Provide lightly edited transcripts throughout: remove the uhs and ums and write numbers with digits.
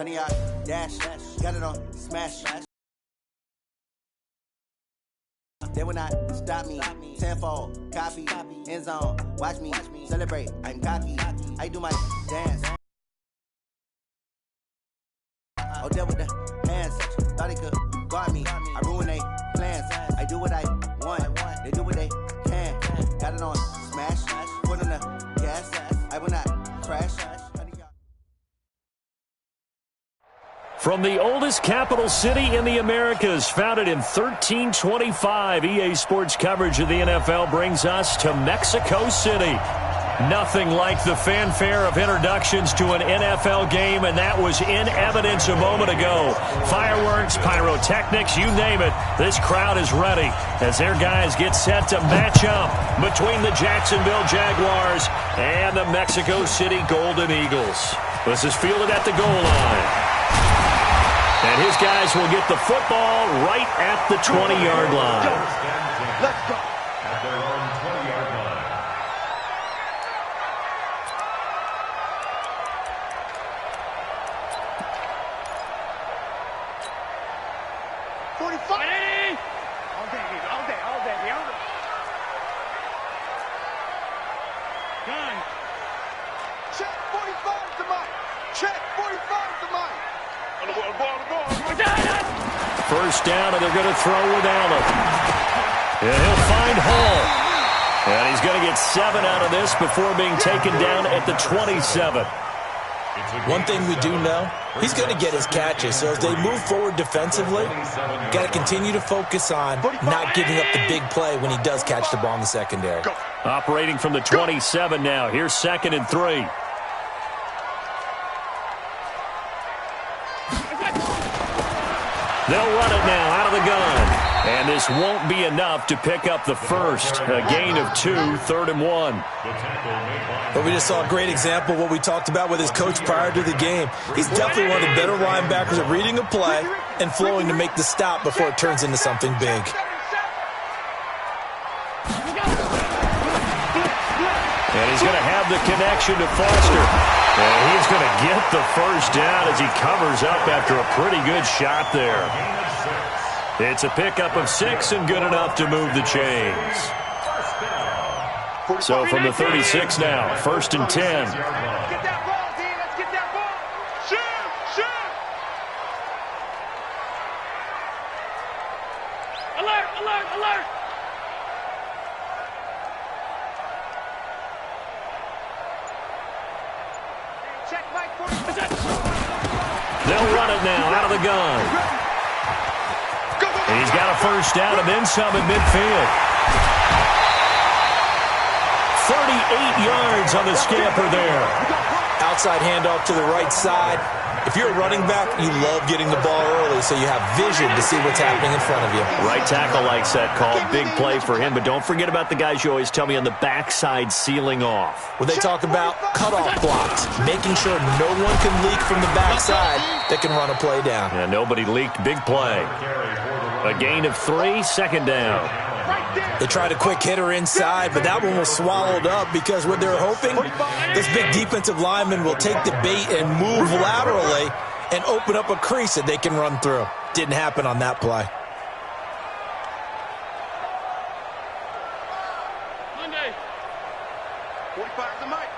honey, I dash, got it on, smash. They will not stop me. Tenfold, copy, end zone. Watch me celebrate. I'm cocky. I do my dance. Oh, there with the hands. Thought they could guard me. I ruin they plans. I do what I want. They do what they can. Got it on smash. Put on the gas. I will not crash. From the oldest capital city in the Americas, founded in 1325, EA Sports coverage of the NFL brings us to Mexico City. Nothing like the fanfare of introductions to an NFL game, and that was in evidence a moment ago. Fireworks, pyrotechnics, you name it, this crowd is ready as their guys get set to match up between the Jacksonville Jaguars and the Mexico City Golden Eagles. This is fielded at the goal line. And his guys will get the football right at the 20-yard line. Let's go. At their own 20-yard line. All day. Gun. Check 45 to Mike. Check 45 to Mike. On the ball. First down, and they're going to throw with Allen. And he'll find Hall. And he's going to get 7 out of this before being taken down at the 27. One thing we do know, he's going to get his catches. So as they move forward defensively, got to continue to focus on not giving up the big play when he does catch the ball in the secondary. Operating from the 27 now. Here's 2nd and 3. They'll run it now out of the gun. And this won't be enough to pick up the first. A gain of 2, 3rd and 1. But we just saw a great example of what we talked about with his coach prior to the game. He's definitely one of the better linebackers at reading a play and flowing to make the stop before it turns into something big. And he's going to have the connection to Foster. And he's going to get the first down as he covers up after a pretty good shot there. It's a pickup of 6 and good enough to move the chains. So from the 36 now, 1st and 10. Get that ball, D. Let's get that ball. Shoot. Alert. Check Mike 40. They'll run it now out of the gun. And he's got a first down and then some at midfield. 38 yards on the scamper there. Outside handoff to the right side. If you're a running back, you love getting the ball early so you have vision to see what's happening in front of you. Right tackle likes that call. Big play for him. But don't forget about the guys you always tell me on the backside sealing off. When they talk about cutoff blocks, making sure no one can leak from the backside that can run a play down. Yeah, nobody leaked. Big play. A gain of 3, 2nd down. They tried a quick hitter inside, but that one was swallowed up because what they're hoping, this big defensive lineman will take the bait and move laterally and open up a crease that they can run through. Didn't happen on that play. Monday. 45 to Mike.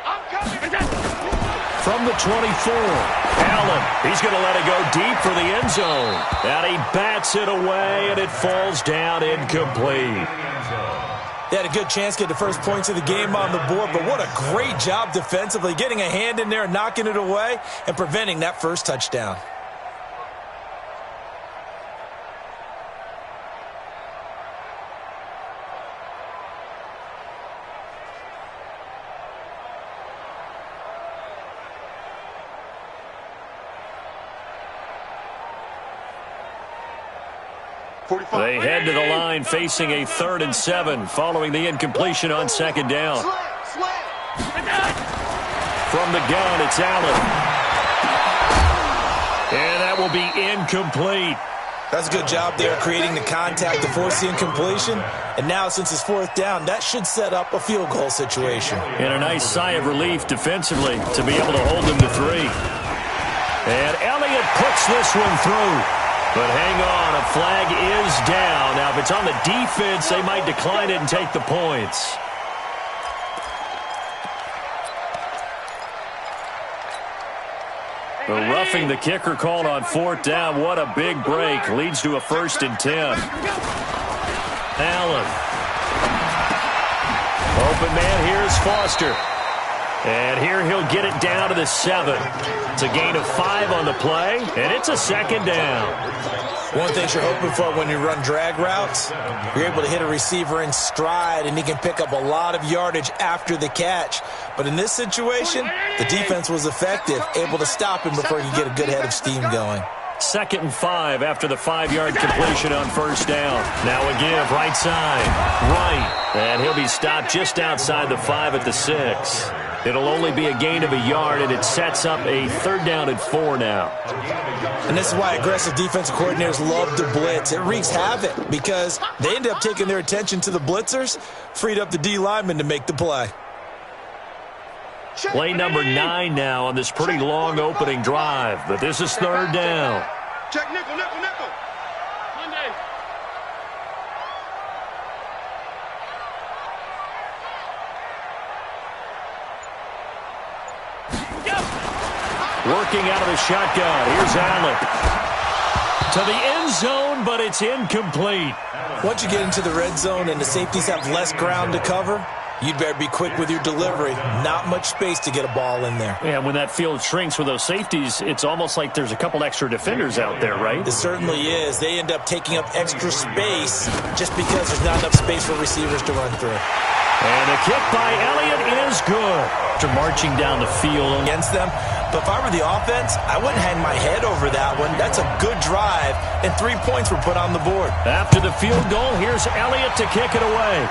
I'm coming. From the 24, Allen, he's going to let it go deep for the end zone. And he bats it away, and it falls down incomplete. They had a good chance to get the first points of the game on the board, but what a great job defensively, getting a hand in there, knocking it away, and preventing that first touchdown. They head to the line facing a 3rd and 7 following the incompletion on 2nd down. From the gun, it's Allen. And that will be incomplete. That's a good job there, creating the contact to force the incompletion. And now, since it's 4th down, that should set up a field goal situation. And a nice sigh of relief defensively to be able to hold them to 3. And Elliott puts this one through. But hang on, a flag is down. Now, if it's on the defense, they might decline it and take the points. The roughing the kicker called on 4th down. What a big break. Leads to a 1st and 10. Allen. Open man here is Foster. And here he'll get it down to the 7. It's a gain of 5 on the play, and it's a 2nd down. One thing you're hoping for when you run drag routes, you're able to hit a receiver in stride, and he can pick up a lot of yardage after the catch. But in this situation, the defense was effective, able to stop him before he could get a good head of steam going. 2nd and 5 after the 5-yard completion on 1st down. Now a give, right side, right. And he'll be stopped just outside the 5 at the 6. It'll only be a gain of a yard, and it sets up a 3rd down and 4 now. And this is why aggressive defensive coordinators love to blitz. It wreaks havoc because they end up taking their attention to the blitzers, freed up the D lineman to make the play. Play number 9 now on this pretty long opening drive, but this is 3rd down. Check nickel, nickel, nickel. Monday. Working out of the shotgun. Here's Allen. To the end zone, but it's incomplete. Once you get into the red zone and the safeties have less ground to cover, you'd better be quick with your delivery. Not much space to get a ball in there. Yeah, when that field shrinks with those safeties, it's almost like there's a couple extra defenders out there, right? It certainly is. They end up taking up extra space just because there's not enough space for receivers to run through. And the kick by Elliott is good. After marching down the field against them. But if I were the offense, I wouldn't hang my head over that one. That's a good drive, and 3 points were put on the board. After the field goal, here's Elliott to kick it away.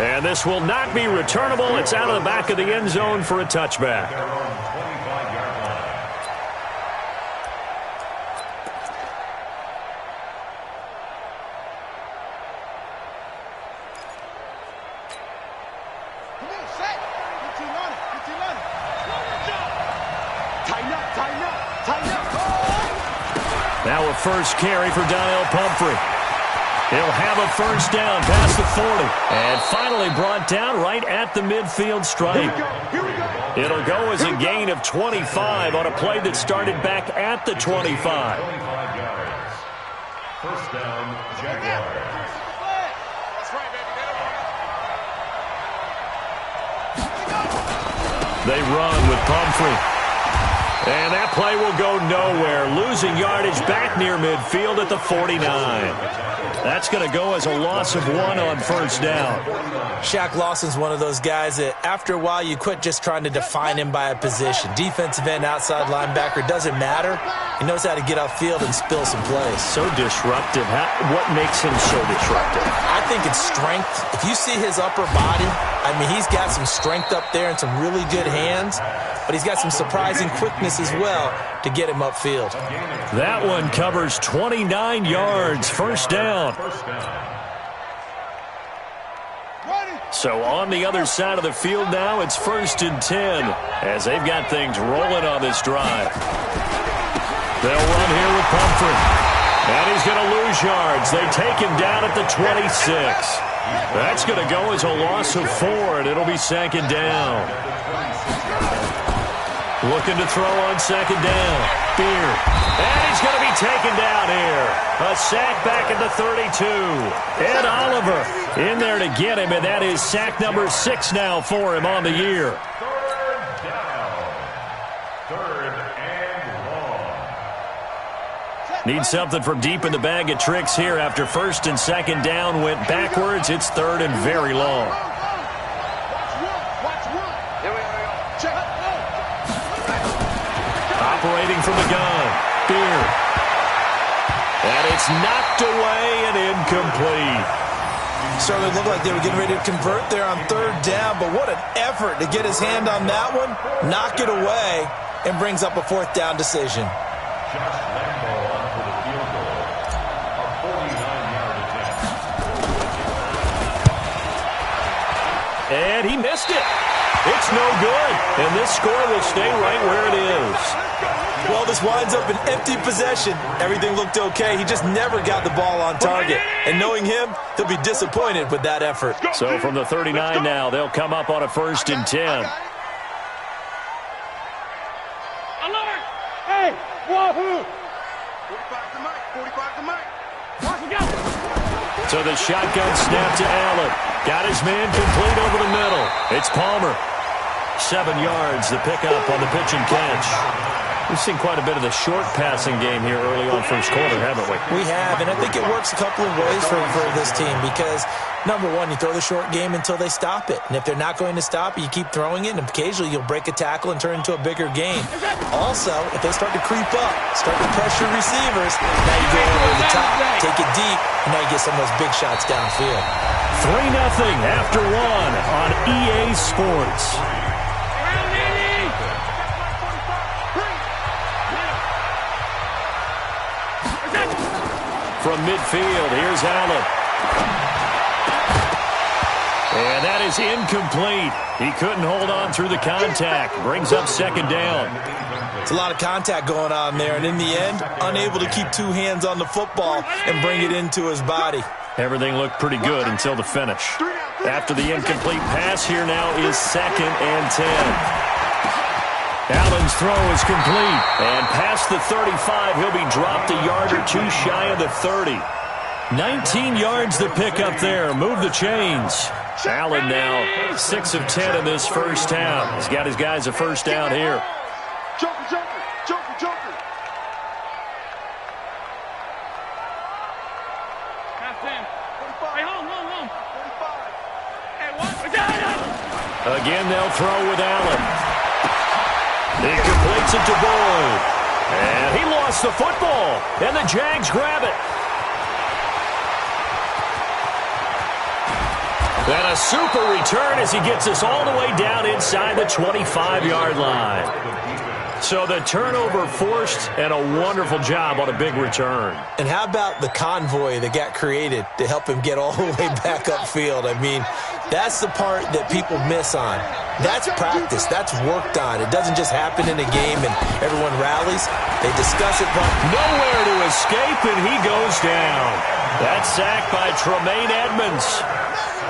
And this will not be returnable. It's out of the back of the end zone for a touchback. Now a first carry for Donnell Pumphrey. He'll have a 1st down past the 40. And finally brought down right at the midfield stripe. It'll go as a gain of 25 on a play that started back at the 25. 1st down, Jaguars. They run with Pumphrey. And that play will go nowhere. Losing yardage back near midfield at the 49. That's going to go as a loss of 1 on 1st down. Shaq Lawson's one of those guys that after a while you quit just trying to define him by a position. Defensive end, outside linebacker, doesn't matter. He knows how to get upfield and spill some plays. So disruptive. What makes him so disruptive? I think it's strength. If you see his upper body, I mean, he's got some strength up there and some really good hands, but he's got some surprising quickness as well to get him upfield. That one covers 29 yards. 1st down. So on the other side of the field now, it's 1st and 10 as they've got things rolling on this drive. They'll run here with Pumphrey. And he's going to lose yards. They take him down at the 26. That's going to go as a loss of 4, and it'll be 2nd down. Looking to throw on 2nd down. Beard. And he's going to be taken down here. A sack back at the 32. Ed Oliver in there to get him, and that is sack number 6 now for him on the year. 3rd down. 3rd and long. Need something from deep in the bag of tricks here after 1st and 2nd down went backwards. It's 3rd and very long. Operating from the gun. Beard. And it's knocked away and incomplete. Certainly looked like they were getting ready to convert there on 3rd down, but what an effort to get his hand on that one, knock it away, and brings up a 4th down decision. Josh Lambo on for the field goal. A 49-yard attempt. And he missed it. It's no good, and this score will stay right where it is. Well, this winds up an empty possession. Everything looked okay. He just never got the ball on target. And knowing him, he'll be disappointed with that effort. So from the 39 now, they'll come up on a 1st and 10. Alert! Hey, wahoo! 45 to Mike, 45 to Mike. Watch it go! So the shotgun snap to Allen. Got his man complete over the middle. It's Palmer. 7 yards, the pickup on the pitch and catch. We've seen quite a bit of the short passing game here early on first quarter, haven't we? We have, and I think it works a couple of ways for this team because, number one, you throw the short game until they stop it. And if they're not going to stop it, you keep throwing it, and occasionally you'll break a tackle and turn it into a bigger game. Also, if they start to creep up, start to pressure receivers, now you go over the top, take it deep, and now you get some of those big shots downfield. 3-0 after 1 on EA Sports. From midfield, here's Allen. And that is incomplete. He couldn't hold on through the contact. Brings up 2nd down. It's a lot of contact going on there, and in the end, unable to keep 2 hands on the football and bring it into his body. Everything looked pretty good until the finish. After the incomplete pass, here now is 2nd and 10. Allen's throw is complete. And past the 35, he'll be dropped a yard or 2 shy of the 30. 19 yards to pick up there. Move the chains. Allen now 6 of 10 in this first half. He's got his guys a 1st down here. Joker, joker, joker, joker. Half 10. 45. Hey, home. 45. Hey, what? Again, they'll throw with Allen. He completes it to Boyd. And he lost the football. And the Jags grab it. And a super return as he gets us all the way down inside the 25-yard line. So the turnover forced and a wonderful job on a big return. And how about the convoy that got created to help him get all the way back upfield? I mean, that's the part that people miss on. That's practice. That's worked on. It doesn't just happen in a game and everyone rallies. They discuss it. Nowhere to escape, and he goes down. That's sacked by Tremaine Edmonds.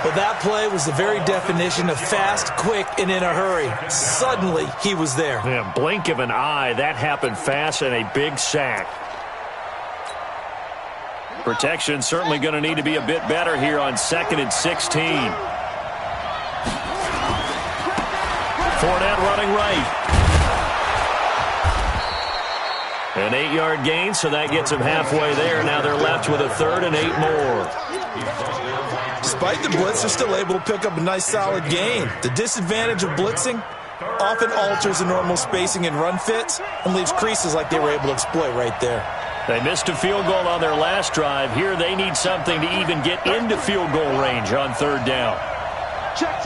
Well, that play was the very definition of fast, quick, and in a hurry. Suddenly, he was there. Yeah, blink of an eye. That happened fast and a big sack. Protection certainly going to need to be a bit better here on 2nd and 16. Fournette running right. An 8-yard gain, so that gets them halfway there. Now they're left with a 3rd and 8 more. Despite the blitz, they're still able to pick up a nice, solid gain. The disadvantage of blitzing often alters the normal spacing and run fits and leaves creases like they were able to exploit right there. They missed a field goal on their last drive. Here they need something to even get into field goal range on 3rd down. Check.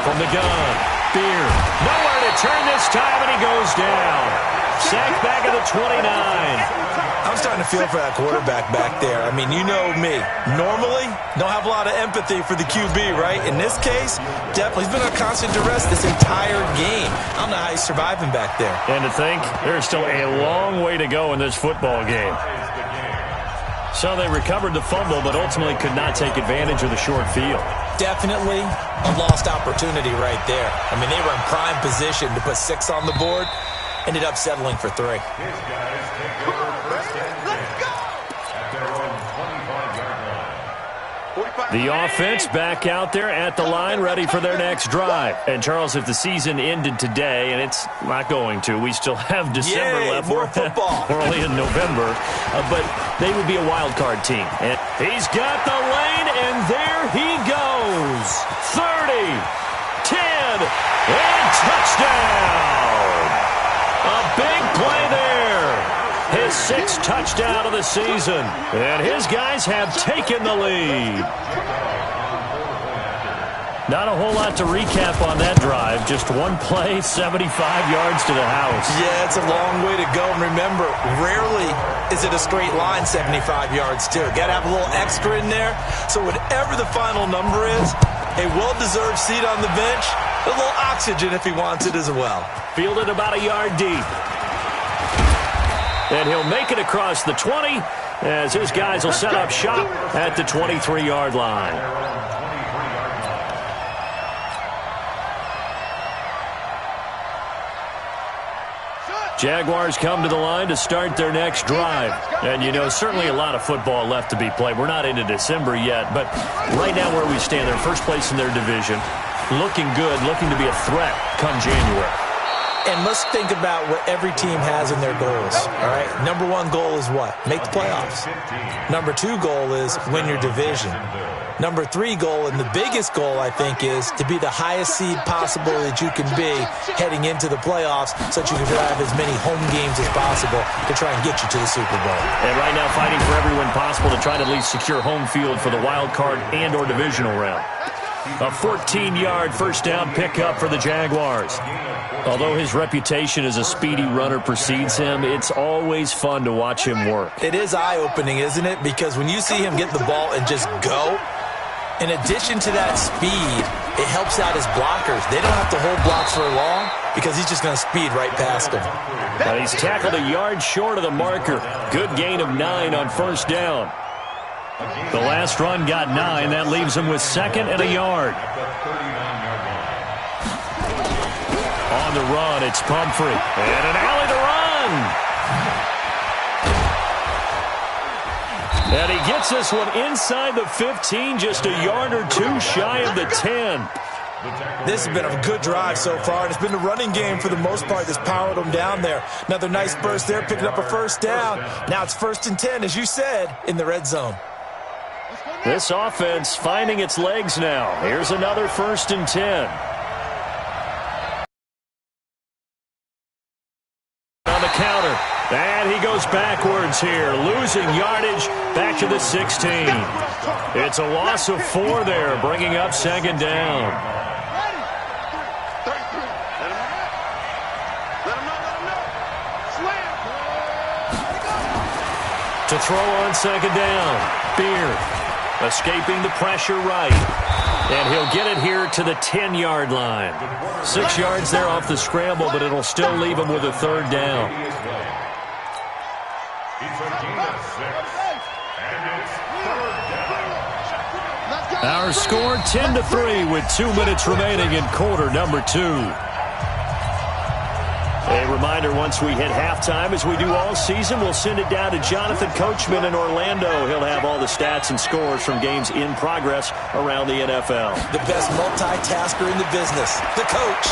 From the gun, Beard. Nowhere to turn this time, and he goes down. Sacked back at the 29. I'm starting to feel for that quarterback back there. I mean, you know me. Normally, don't have a lot of empathy for the QB, right? In this case, definitely. He's been on constant duress this entire game. I don't know how he's surviving back there. And to think, there's still a long way to go in this football game. So they recovered the fumble, but ultimately could not take advantage of the short field. Definitely a lost opportunity right there. I mean, they were in prime position to put 6 on the board. Ended up settling for 3. The offense back out there at the line, ready for their next drive. And, Charles, if the season ended today, and it's not going to, we still have December left. More football. We're only in November. But they would be a wild card team. And he's got the lane, and there he goes. 30, 10, and touchdown. A big play there. His 6th touchdown of the season. And his guys have taken the lead. Not a whole lot to recap on that drive. Just one play, 75 yards to the house. Yeah, it's a long way to go. And remember, rarely is it a straight line 75 yards, too. Got to have a little extra in there. So whatever the final number is, a well-deserved seat on the bench, a little oxygen if he wants it as well. Fielded about a yard deep. And he'll make it across the 20 as his guys will set up shop at the 23-yard line. Jaguars come to the line to start their next drive. And, you know, certainly a lot of football left to be played. We're not into December yet, but right now where we stand, they're first place in their division. Looking good, looking to be a threat come January. And let's think about what every team has in their goals, all right? Number one goal is what? Make the playoffs. Number two goal is win your division. Number three goal, and the biggest goal, I think, is to be the highest seed possible that you can be heading into the playoffs so that you can have as many home games as possible to try and get you to the Super Bowl. And right now fighting for every win possible to try to at least secure home field for the wild card and or divisional round. A 14-yard first down pickup for the Jaguars. Although his reputation as a speedy runner precedes him, it's always fun to watch him work. It is eye-opening, isn't it? Because when you see him get the ball and just go, in addition to that speed, it helps out his blockers. They don't have to hold blocks for long because he's just going to speed right past them. But he's tackled a yard short of the marker. Good gain of 9 on first down. The last run got 9. That leaves him with second and a yard. On the run, it's Pumphrey. And an alley to run. And he gets this one inside the 15, just a yard or two shy of the 10. This has been a good drive so far, and it's been the running game for the most part that's powered them down there. Another nice burst there, picking up a first down. Now it's 1st and 10, as you said, in the red zone. This offense finding its legs now. Here's another 1st and 10. On the counter. And he goes backwards here, losing yardage back to the 16. It's a loss of 4 there, bringing up second down. To throw on second down, Beard escaping the pressure right. And he'll get it here to the 10-yard line. 6 yards there off the scramble, but it'll still leave him with a 3rd down. Our score 10-3 with 2 minutes remaining in quarter number 2. A reminder, once we hit halftime, as we do all season, we'll send it down to Jonathan Coachman in Orlando. He'll have all the stats and scores from games in progress around the NFL. The best multitasker in the business, the coach.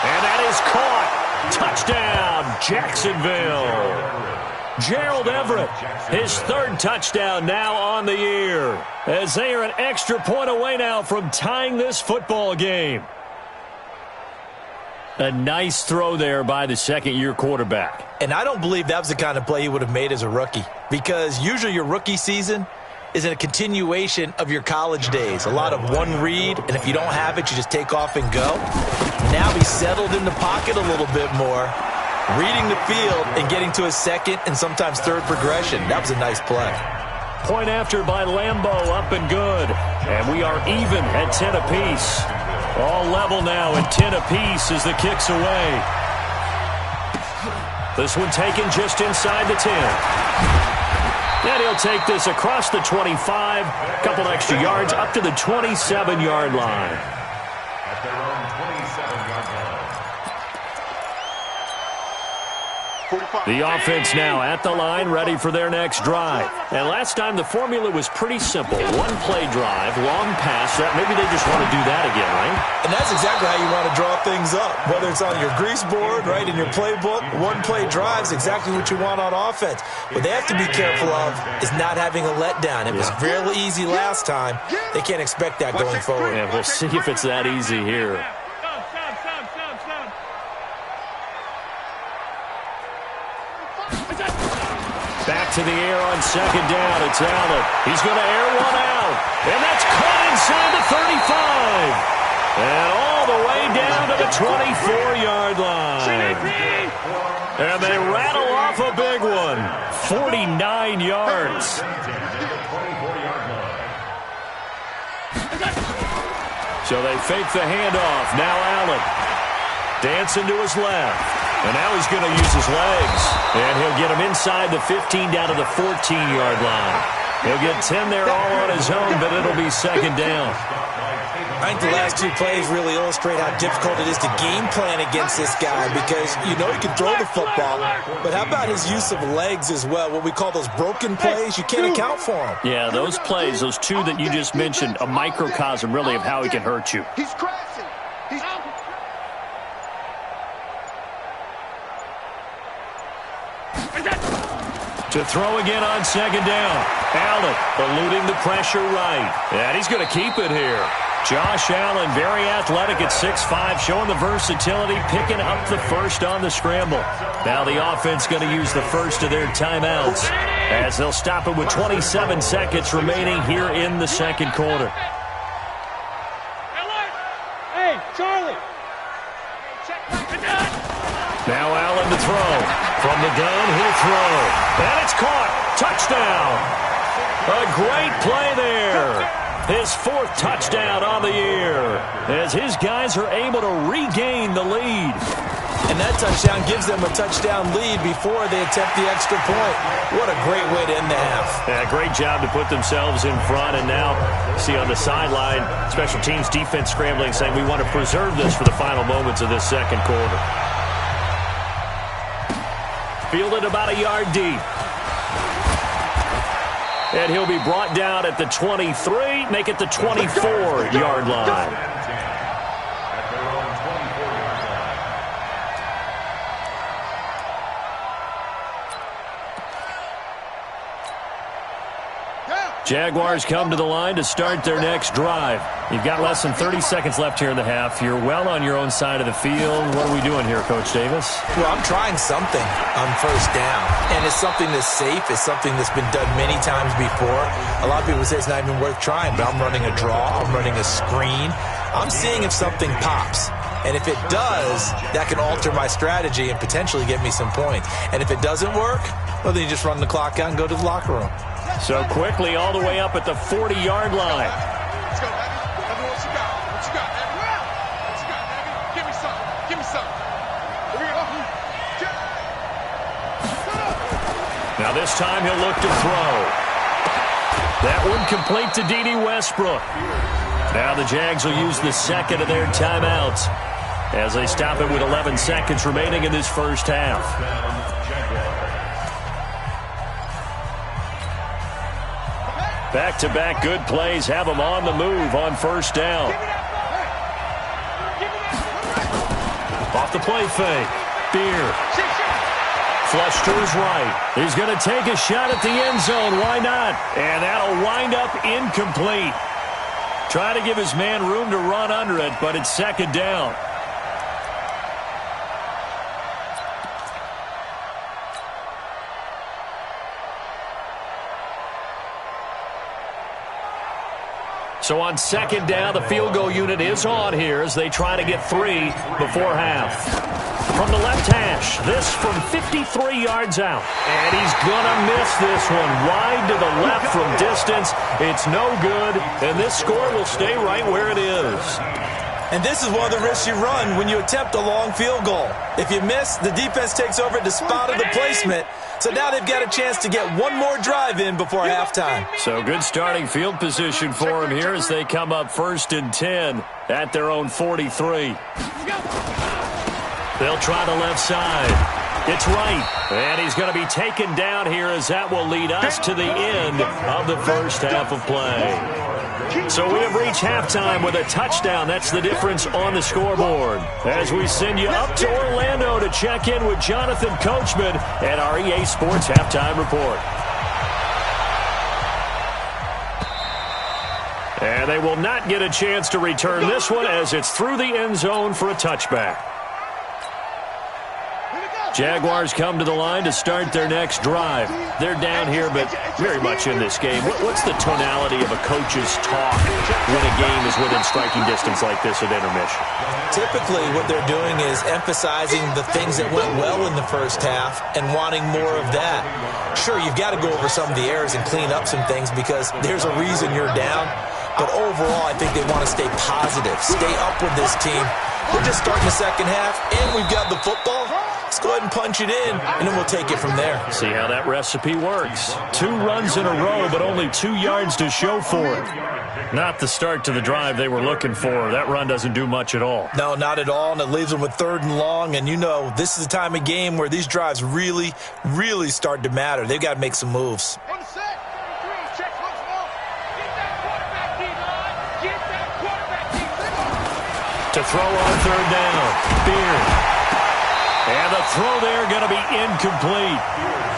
And that is caught. Touchdown, Jacksonville. Gerald Everett, his 3rd touchdown now on the year, as they are an extra point away now from tying this football game. A nice throw there by the second-year quarterback. And I don't believe that was the kind of play he would have made as a rookie, because usually your rookie season is a continuation of your college days. A lot of one read, and if you don't have it, you just take off and go. Now he's settled in the pocket a little bit more, reading the field and getting to a second and sometimes third progression. That was a nice play. Point after by Lambo, up and good. And we are even at 10 apiece. All level now at 10 apiece as the kick's away. This one taken just inside the 10. And he'll take this across the 25. A couple extra yards up to the 27-yard line. At their own 27-yard line. The offense now at the line, ready for their next drive. And last time the formula was pretty simple. One play drive, long pass. Maybe they just want to do that again, right? And that's exactly how you want to draw things up. Whether it's on your grease board, right, in your playbook, one play drive is exactly what you want on offense. What they have to be careful of is not having a letdown. It was real easy last time. They can't expect that going forward. Yeah, we'll see if it's that easy here. Back to the air on second down. It's Allen. He's going to air one out. And that's caught inside the 35. And all the way down to the 24-yard line. And they rattle off a big one. 49 yards. So they fake the handoff. Now Allen. Dancing to his left. And now he's going to use his legs. And he'll get him inside the 15 down to the 14-yard line. He'll get 10 there all on his own, but it'll be second down. I think the last two plays really illustrate how difficult it is to game plan against this guy because you know he can throw the football, but how about his use of legs as well? What we call those broken plays, you can't account for them. Yeah, those plays, those two that you just mentioned, a microcosm really of how he can hurt you. He's crashing. He's out. To throw again on second down. Allen eluding the pressure right. And he's going to keep it here. Josh Allen, very athletic at 6'5", showing the versatility, picking up the first on the scramble. Now the offense going to use the first of their timeouts as they'll stop it with 27 seconds remaining here in the second quarter. Hey, Charlie. Now Allen to throw. From the gun, he'll throw. And it's caught. Touchdown. A great play there. His fourth touchdown on the year as his guys are able to regain the lead. And that touchdown gives them a touchdown lead before they attempt the extra point. What a great way to end the half. Yeah, great job to put themselves in front. And now, see on the sideline, special teams defense scrambling, saying we want to preserve this for the final moments of this second quarter. Fielded about a yard deep. And he'll be brought down at the 23, make it the 24-yard line. Jaguars come to the line to start their next drive. You've got less than 30 seconds left here in the half. You're well on your own side of the field. What are we doing here, Coach Davis? Well, I'm trying something on first down, and it's something that's safe. It's something that's been done many times before. A lot of people say it's not even worth trying, but I'm running a draw. I'm running a screen. I'm seeing if something pops. And if it does, that can alter my strategy and potentially get me some points. And if it doesn't work, well, then you just run the clock out and go to the locker room. So quickly all the way up at the 40-yard line. Let's go, Heavy. Heavy, what you got? What you got, Heavy? What you got, Heavy? Give me something. Give me something. Here we go. Now this time he'll look to throw. That one complete to Dede Westbrook. Now the Jags will use the second of their timeouts as they stop it with 11 seconds remaining in this first half. Back-to-back good plays have them on the move on first down. Off the play fake. Beer. Flush to his right. He's going to take a shot at the end zone. Why not? And that'll wind up incomplete. Try to give his man room to run under it, but it's second down. So on second down, the field goal unit is on here as they try to get 3 before half. From the left hash, this from 53 yards out. And he's going to miss this one. Wide to the left from distance. It's no good, and this score will stay right where it is. And this is one of the risks you run when you attempt a long field goal. If you miss, the defense takes over at the spot of the placement. So now they've got a chance to get one more drive in before halftime. So good starting field position for him here as they come up 1st and 10 at their own 43. They'll try the left side. It's right. And he's going to be taken down here as that will lead us to the end of the first half of play. So we have reached halftime with a touchdown. That's the difference on the scoreboard. As we send you up to Orlando to check in with Jonathan Coachman at our EA Sports Halftime Report. And they will not get a chance to return this one as it's through the end zone for a touchback. Jaguars come to the line to start their next drive. They're down here, but very much in this game. What's the tonality of a coach's talk when a game is within striking distance like this at intermission? Typically, what they're doing is emphasizing the things that went well in the first half and wanting more of that. Sure, you've got to go over some of the errors and clean up some things because there's a reason you're down. But overall, I think they want to stay positive, stay up with this team. We're just starting the second half, and we've got the football. Let's go ahead and punch it in, and then we'll take it from there. See how that recipe works. 2 runs in a row, but only 2 yards to show for it. Not the start to the drive they were looking for. That run doesn't do much at all. No, not at all, and it leaves them with 3rd and long. And you know, this is the time of game where these drives really, really start to matter. They've got to make some moves. To throw on 3rd down. Beard. And the throw there going to be incomplete.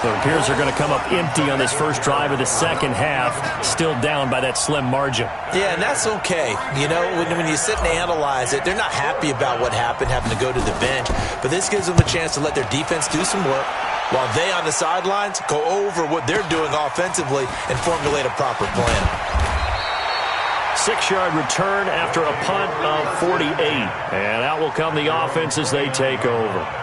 So it appears they're going to come up empty on this first drive of the second half, still down by that slim margin. Yeah, and that's okay. You know, when you sit and analyze it, they're not happy about what happened, having to go to the bench. But this gives them a chance to let their defense do some work while they on the sidelines go over what they're doing offensively and formulate a proper plan. 6-yard return after a punt of 48. And out will come the offense as they take over.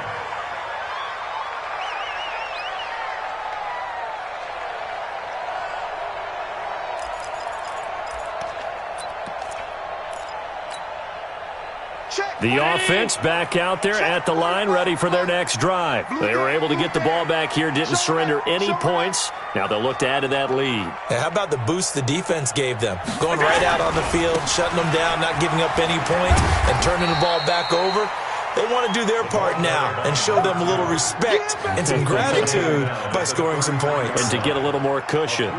The offense back out there at the line, ready for their next drive. They were able to get the ball back here, didn't surrender any points. Now they'll look to add to that lead. How about the boost the defense gave them? Going right out on the field, shutting them down, not giving up any points, and turning the ball back over. They want to do their part now and show them a little respect and some gratitude by scoring some points. And to get a little more cushion.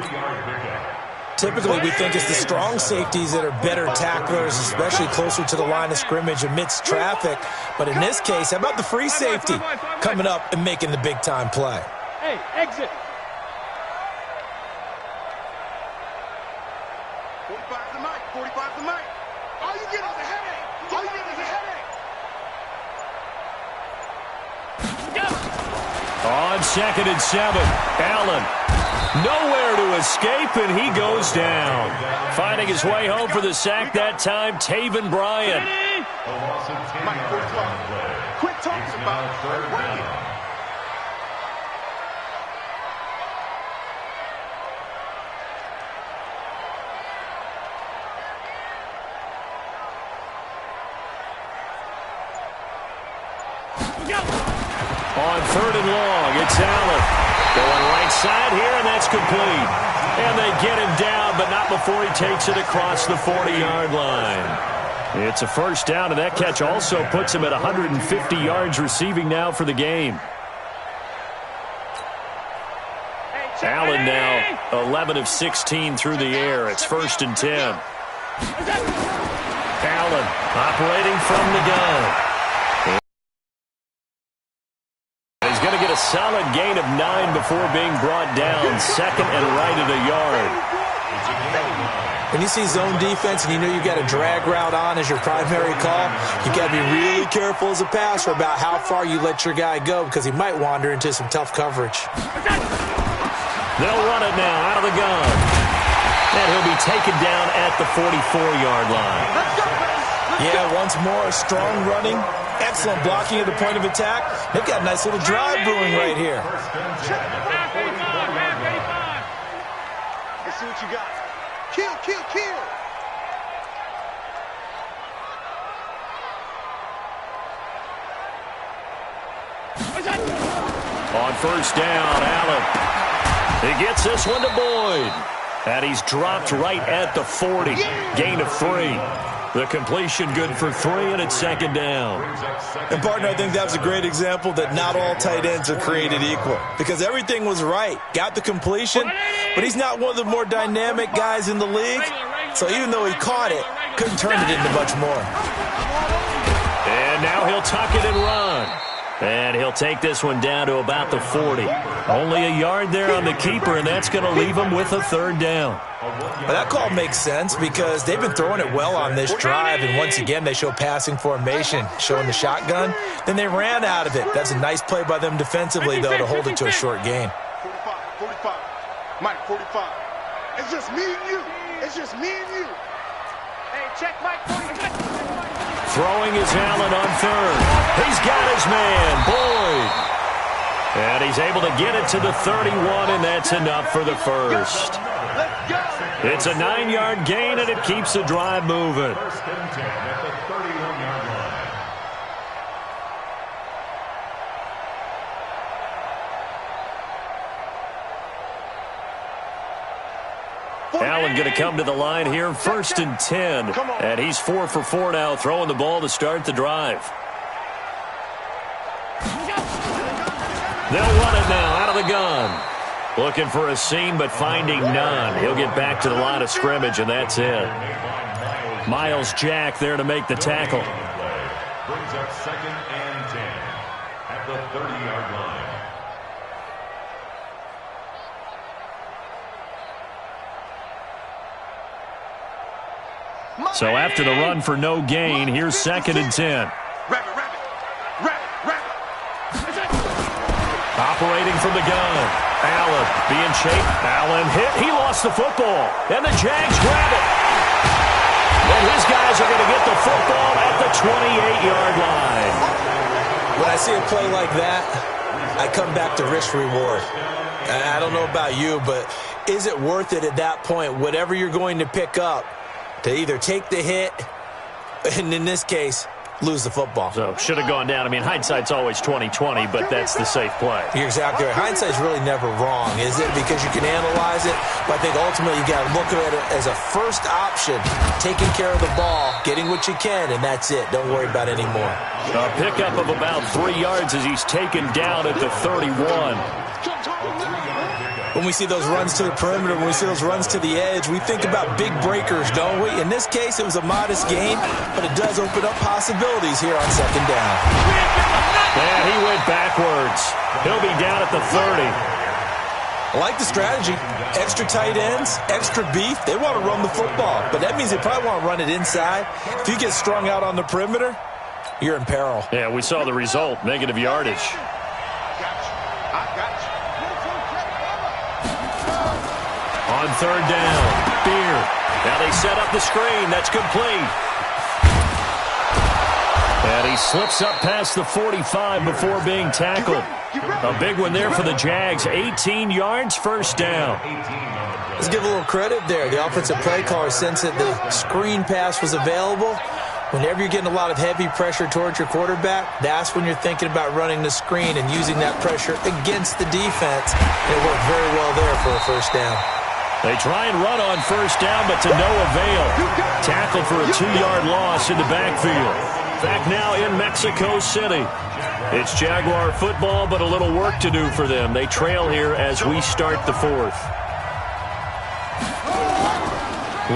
Typically, we think it's the strong safeties that are better tacklers, especially closer to the line of scrimmage amidst traffic. But in this case, how about the free safety coming up and making the big-time play? Hey, exit. 45 to Mike, 45 to Mike. All you get is a headache. All you get is a headache. On 2nd and 7, Allen. Nowhere to escape, and he goes down. Finding his way home for the sack that time, Taven Bryan. Mike, 45. Quit talking about it. On 3rd and long, it's Allen. Going right side here, and that's complete. And they get him down, but not before he takes it across the 40-yard line. It's a first down, and that catch also puts him at 150 yards receiving now for the game. Allen now 11 of 16 through the air. It's 1st and 10. Allen operating from the gun. Going to get a solid gain of 9 before being brought down. 2nd and right at a yard. When you see zone defense and you know you got a drag route on as your primary call, you got to be really careful as a passer about how far you let your guy go because he might wander into some tough coverage. They'll run it now out of the gun. And he'll be taken down at the 44-yard line. Yeah, once more, strong running. Excellent blocking at the point of attack. They've got a nice little drive brewing right here. Let's see what you got. Kill, kill, kill. On 1st down, Allen. He gets this one to Boyd. And he's dropped right at the 40. Gain of 3. The completion good for 3, and it's 2nd down. And, partner, I think that was a great example that not all tight ends are created equal because everything was right. Got the completion, but he's not one of the more dynamic guys in the league. So even though he caught it, couldn't turn it into much more. And now he'll tuck it and run. And he'll take this one down to about the 40. Only a yard there on the keeper, and that's going to leave him with a 3rd down. Well, that call makes sense because they've been throwing it well on this drive, and once again they show passing formation, showing the shotgun. Then they ran out of it. That's a nice play by them defensively, though, to hold it to a short gain. 45. Mike, 45. It's just me and you. It's just me and you. Hey, check Mike 45. Throwing is Allen on 3rd. He's got his man, Boyd. And he's able to get it to the 31, and that's enough for the first. Let's go. It's a 9-yard gain, and it keeps the drive moving. First and 10 at the 31-yard line. Allen going to come to the line here, first and 10. And he's 4 for 4 now, throwing the ball to start the drive. They'll run it now out of the gun. Looking for a seam, but finding none. He'll get back to the line of scrimmage, and that's it. Miles Jack there to make the tackle. Brings up second and 10 at the 30-yard line. So after the run for no gain, here's second and 10. Operating from the gun. Allen being chased. Allen hit. He lost the football. And the Jags grab it. And his guys are going to get the football at the 28-yard line. When I see a play like that, I come back to risk-reward. I don't know about you, but is it worth it at that point, whatever you're going to pick up, to either take the hit, and in this case, lose the football? So should have gone down. I mean, hindsight's always 20/20, but that's the safe play. You're exactly right. Hindsight's really never wrong, is it? Because you can analyze it, but I think ultimately you got to look at it as a first option, taking care of the ball, getting what you can, and that's it. Don't worry about any more. A pickup of about 3 yards as he's taken down at the 31. When we see those runs to the perimeter, when we see those runs to the edge, we think about big breakers, don't we? In this case, it was a modest gain, but it does open up possibilities here on second down. And he went backwards. He'll be down at the 30. I like the strategy. Extra tight ends, extra beef. They want to run the football, but that means they probably want to run it inside. If you get strung out on the perimeter, you're in peril. Yeah, we saw the result, negative yardage. On third down, Beer. Now they set up the screen. That's complete. And he slips up past the 45 before being tackled. A big one there for the Jags. 18 yards, first down. Let's give a little credit there. The offensive play caller sensed that the screen pass was available. Whenever you're getting a lot of heavy pressure towards your quarterback, that's when you're thinking about running the screen and using that pressure against the defense. It worked very well there for a first down. They try and run on first down, but to no avail. Tackled for a 2-yard loss in the backfield. Back now in Mexico City. It's Jaguar football, but a little work to do for them. They trail here as we start the fourth.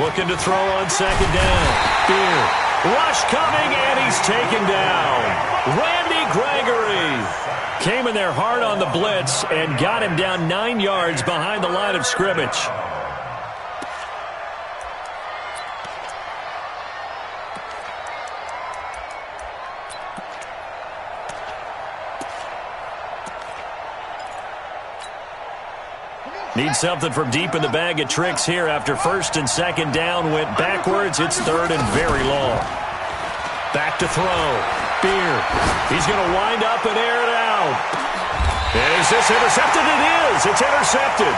Looking to throw on second down. Beer. Rush coming, and he's taken down. Randy Gregory came in there hard on the blitz and got him down 9 yards behind the line of scrimmage. Need something from deep in the bag of tricks here after first and second down went backwards. It's third and very long. Back to throw. Beer. He's going to wind up and air it out. Is this intercepted? It is. It's intercepted.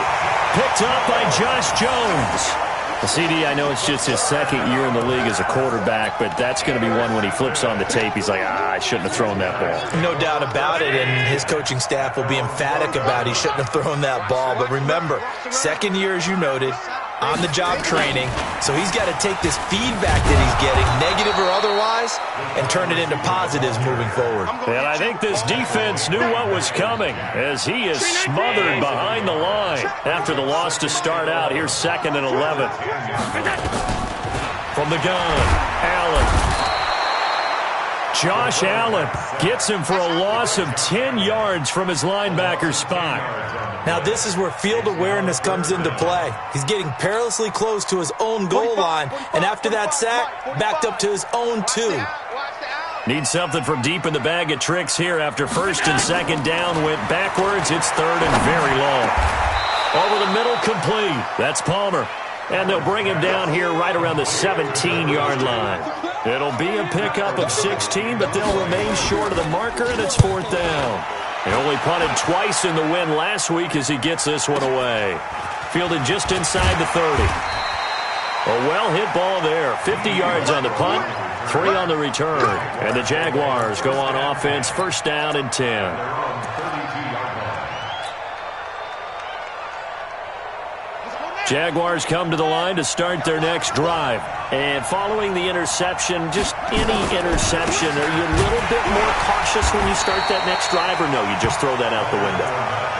Picked up by Josh Jones. The CD, I know it's just his second year in the league as a quarterback, but that's going to be one when he flips on the tape. He's like, I shouldn't have thrown that ball. No doubt about it, and his coaching staff will be emphatic about he shouldn't have thrown that ball. But remember, second year, as you noted, on-the-job training, so he's got to take this feedback that he's getting, negative or otherwise, and turn it into positives moving forward. And I think this defense knew what was coming as he is smothered behind the line after the loss to start out. Here's second and 11. From the gun, Allen. Josh Allen gets him for a loss of 10 yards from his linebacker spot. Now this is where field awareness comes into play. He's getting perilously close to his own goal line, and after that sack, backed up to his own 2. Need something from deep in the bag of tricks here after first and second down went backwards. It's third and very long. Over the middle, complete. That's Palmer. And they'll bring him down here right around the 17-yard line. It'll be a pickup of 16, but they'll remain short of the marker, and it's fourth down. He only punted twice in the win last week as he gets this one away. Fielded just inside the 30. A well-hit ball there. 50 yards on the punt, 3 on the return. And the Jaguars go on offense, first down and 10. Jaguars come to the line to start their next drive. And following the interception, just any interception, are you a little bit more cautious when you start that next drive, or no, you just throw that out the window?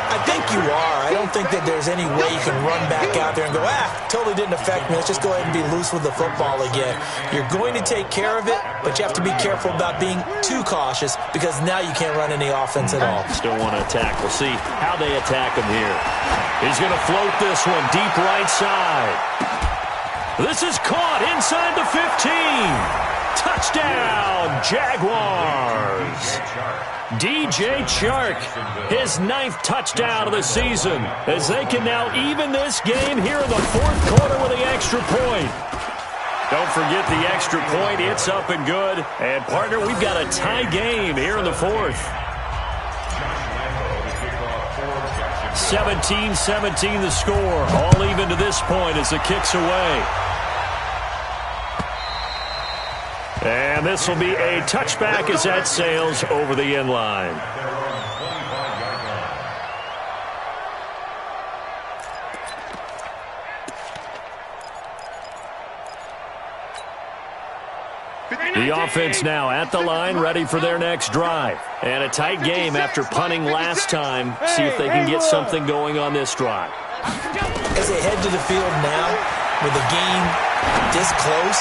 I think you are. I don't think that there's any way you can run back out there and go, totally didn't affect me. Let's just go ahead and be loose with the football again. You're going to take care of it, but you have to be careful about being too cautious because now you can't run any offense at all. Still want to attack. We'll see how they attack him here. He's going to float this one deep right side. This is caught inside the 15. Touchdown, Jaguars. DJ Chark, his 9th touchdown of the season, as they can now even this game here in the 4th quarter with the extra point. Don't forget the extra point. It's up and good. And, partner, we've got a tie game here in the 4th. 17-17 the score. All even to this point as the kick's away. And this will be a touchback as that sails over the end line. The offense now at the line, ready for their next drive. And a tight game after punting last time. See if they can get something going on this drive. As they head to the field now, with the game this close,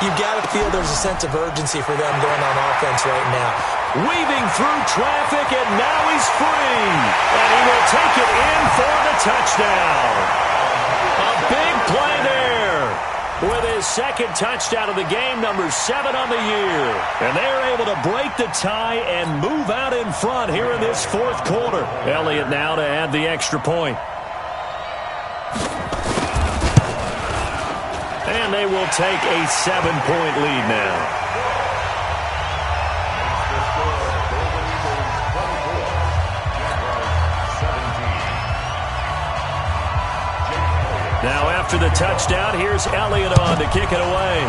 you've got to feel there's a sense of urgency for them going on offense right now. Weaving through traffic, and now he's free. And he will take it in for the touchdown. A big play there. With his 2nd touchdown of the game, number 7 on the year. And they're able to break the tie and move out in front here in this 4th quarter. Elliott now to add the extra point. And they will take a 7-point lead now. Now after the touchdown, here's Elliott on to kick it away.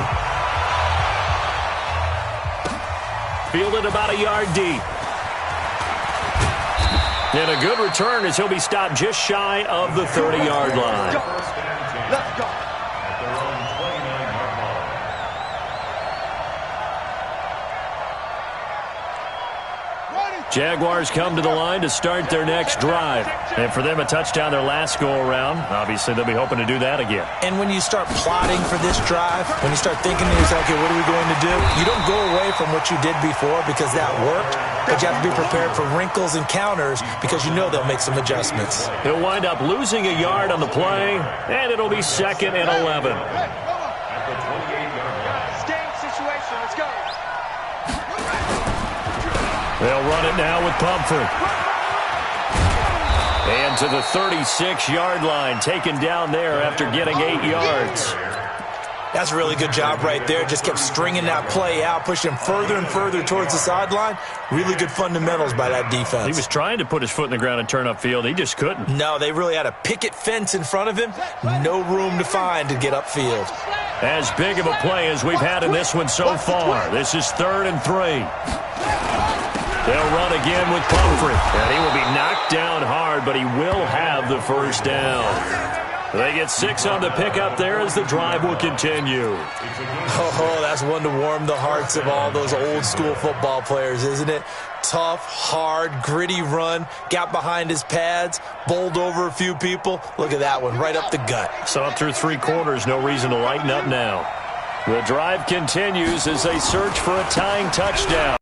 Fielded about a yard deep. And a good return as he'll be stopped just shy of the 30-yard line. Let's go. Jaguars come to the line to start their next drive. And for them, a touchdown their last go-around. Obviously, they'll be hoping to do that again. And when you start plotting for this drive, when you start thinking to yourself, okay, what are we going to do? You don't go away from what you did before because that worked, but you have to be prepared for wrinkles and counters because you know they'll make some adjustments. He'll wind up losing a yard on the play, and it'll be 2nd and 11. Game situation. Let's go. They'll run it now with Pumphrey. And to the 36-yard line, taken down there after getting 8 yards. That's a really good job right there. Just kept stringing that play out, pushing him further and further towards the sideline. Really good fundamentals by that defense. He was trying to put his foot in the ground and turn upfield. He just couldn't. No, they really had a picket fence in front of him. No room to find to get upfield. As big of a play as we've had in this one so far. This is 3rd and 3. They'll run again with Pumphrey. And he will be knocked down hard, but he will have the first down. They get 6 on the pickup there as the drive will continue. Oh, that's one to warm the hearts of all those old school football players, isn't it? Tough, hard, gritty run. Got behind his pads, bowled over a few people. Look at that one, right up the gut. So up through 3 quarters, no reason to lighten up now. The drive continues as they search for a tying touchdown.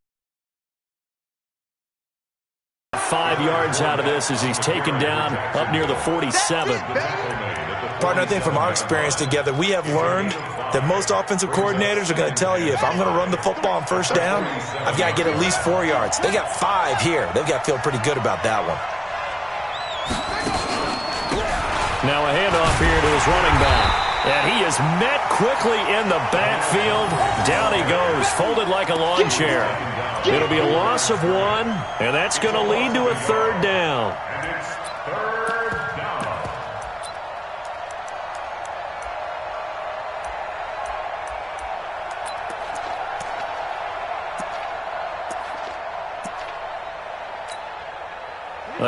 5 yards out of this as he's taken down up near the 47. Partner, I think from our experience together, we have learned that most offensive coordinators are going to tell you, if I'm going to run the football on first down, I've got to get at least 4 yards. They got 5 here. They've got to feel pretty good about that one. Now a handoff here to his running back. And he is met quickly in the backfield. Down he goes, folded like a lawn chair. It'll be a loss of 1, and that's going to lead to a 3rd down. And it's 3rd down.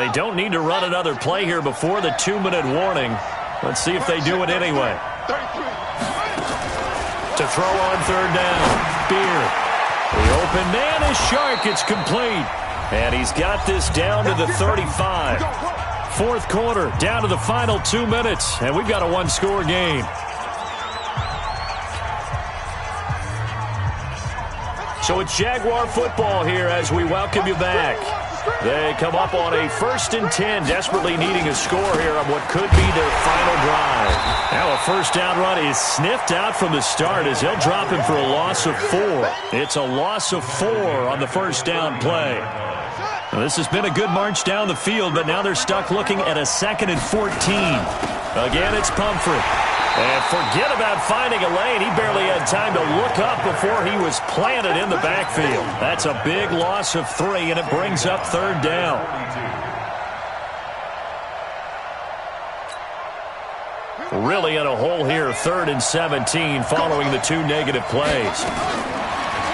They don't need to run another play here before the 2-minute warning. Let's see if they do it anyway. To throw on third down. Beard. The open man is Shark. It's complete. And he's got this down to the 35. Fourth quarter, down to the final 2 minutes. And we've got a one-score game. So it's Jaguar football here as we welcome you back. They come up on a 1st and 10, desperately needing a score here on what could be their final drive. Now a first down run is sniffed out from the start as they'll drop him for a loss of 4. It's a loss of 4 on the first down play. Now, this has been a good march down the field, but now they're stuck looking at a 2nd and 14. Again, it's Pumphrey. And forget about finding a lane. He barely had time to look up before he was planted in the backfield. That's a big loss of 3, and it brings up third down. Really in a hole here, 3rd and 17 following the 2 negative plays.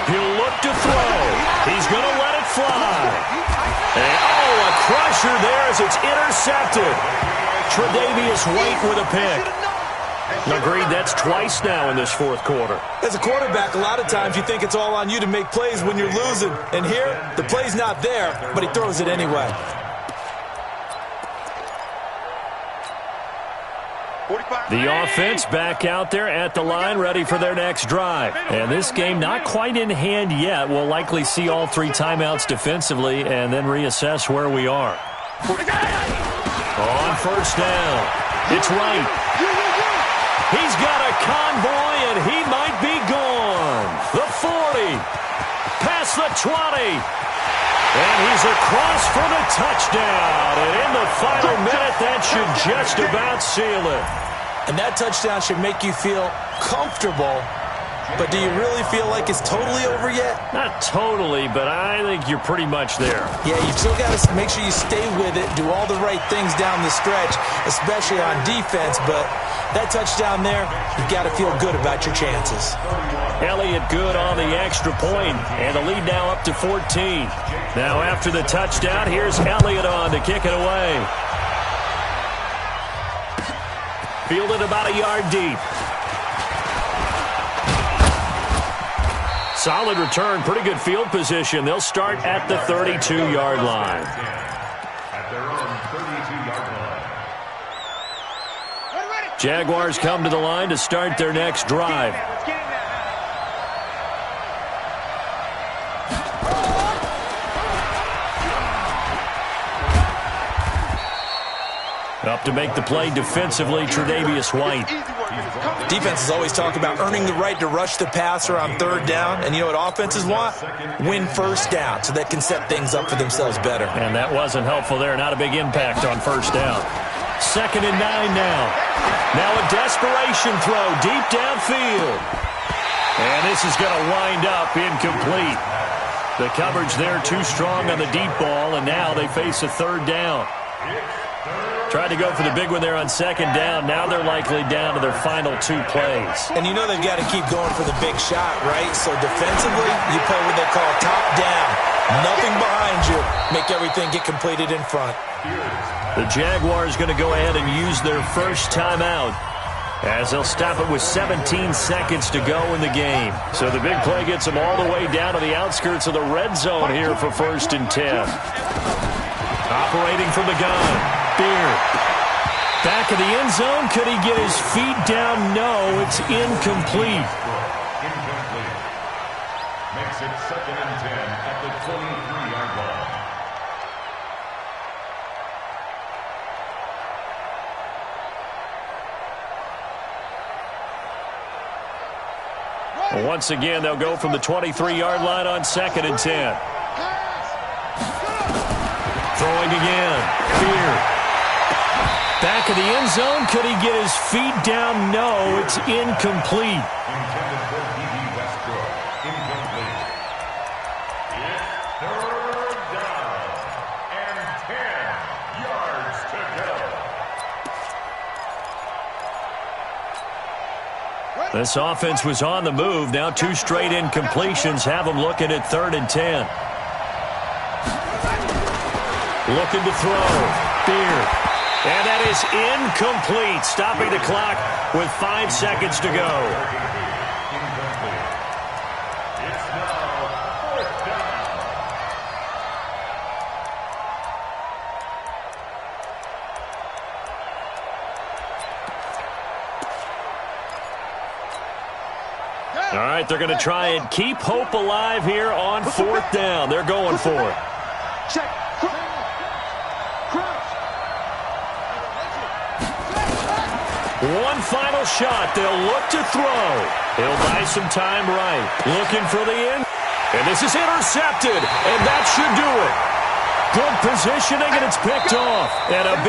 He'll look to throw. He's going to let it fly. And, a crusher there as it's intercepted. Tre'Davious White with a pick. Agreed, that's twice now in this fourth quarter. As a quarterback, a lot of times you think it's all on you to make plays when you're losing. And here, the play's not there, but he throws it anyway. The offense back out there at the line, ready for their next drive. And this game not quite in hand yet. We'll likely see all 3 timeouts defensively and then reassess where we are. On first down, it's Wright. He's got a convoy, and he might be gone. The 40, past the 20, and he's across for the touchdown. And in the final minute, that should just about seal it. And that touchdown should make you feel comfortable. But do you really feel like it's totally over yet? Not totally, but I think you're pretty much there. Yeah, you still got to make sure you stay with it, do all the right things down the stretch, especially on defense. But that touchdown there, you've got to feel good about your chances. Elliott good on the extra point, and the lead now up to 14. Now after the touchdown, here's Elliott on to kick it away. Fielded about a yard deep. Solid return, pretty good field position. They'll start at the 32-yard line. At their own 32-yard line. Jaguars come to the line to start their next drive. Up to make the play defensively, Tre'Davious White. Defenses always talk about earning the right to rush the passer on third down. And you know what offenses want? Win first down so they can set things up for themselves better. And that wasn't helpful there. Not a big impact on first down. 2nd and 9 now. Now a desperation throw deep downfield. And this is going to wind up incomplete. The coverage there too strong on the deep ball, and now they face a third down. Tried to go for the big one there on 2nd down. Now they're likely down to their final 2 plays. And you know they've got to keep going for the big shot, right? So defensively, you play what they call top down. Nothing behind you. Make everything get completed in front. The Jaguars going to go ahead and use their first timeout as they'll stop it with 17 seconds to go in the game. So the big play gets them all the way down to the outskirts of the red zone here for 1st and 10. Operating from the gun. Beard. Back of the end zone. Could he get his feet down? No, it's incomplete. Incomplete. Makes it 2nd and 10 at the 23-yard line. Once again, they'll go from the 23-yard line on 2nd and 10. Throwing again. Beard. Back of the end zone. Could he get his feet down? No, it's incomplete. Intended for D.D. Westbrook. Incomplete. It's 3rd down and 10 yards to go. This offense was on the move. Now 2 straight incompletions have them looking at 3rd and 10. Looking to throw. Beard. And that is incomplete. Stopping the clock with 5 seconds to go. Incomplete. It's now 4th down. All right, they're going to try and keep hope alive here on 4th down. They're going for it. Check. One final shot. They'll look to throw. He'll buy some time right. Looking for the end. And this is intercepted. And that should do it. Good positioning, and it's picked off. And a big